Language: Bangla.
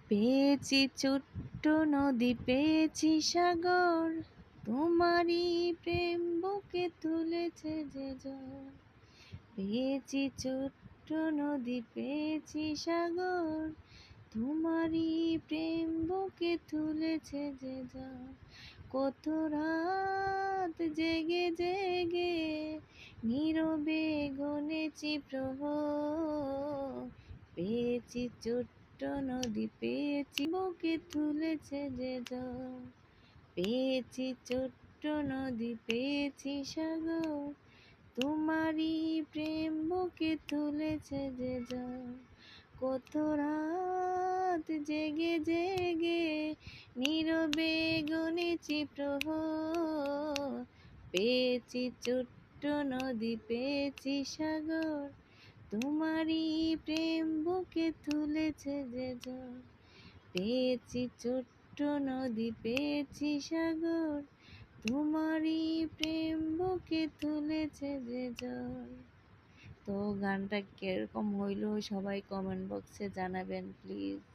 পেয়েছি ছোট্ট নদী, পেয়েছি সাগর, তোমারই প্রেম বুকে তুলেছে যে ঝড়। পেয়েছি ছোট্ট নদী, পেয়েছি সাগর, তোমারই প্রেম বুকে তুলেছে যে ঝড়। কত রাত জেগে জেগে নীরবে গুনেছি প্রহর। পেয়েছি ছোট্ট নদী, পেয়েছি বুকে তুলেছে যে ঝড়। পেয়েছি ছোট্ট নদী, পেয়েছি সাগর, তোমারই প্রেম বুকে তুলেছে যে ঝড়। কত রাত জেগে জেগে নীরবে গুনেছি প্রহর। পেয়েছি ছোট্ট নদী, পেয়েছি সাগর, তোমারই প্রেম বুকে তুলেছে যে ঝড়। পেয়েছি ছোট্ট নদী, পেয়েছি সাগর, তোমারই প্রেম বুকে তুলেছে যে ঝড়। তো গানটা কিরকম হইলো সবাই কমেন্ট বক্সে জানাবেন প্লিজ।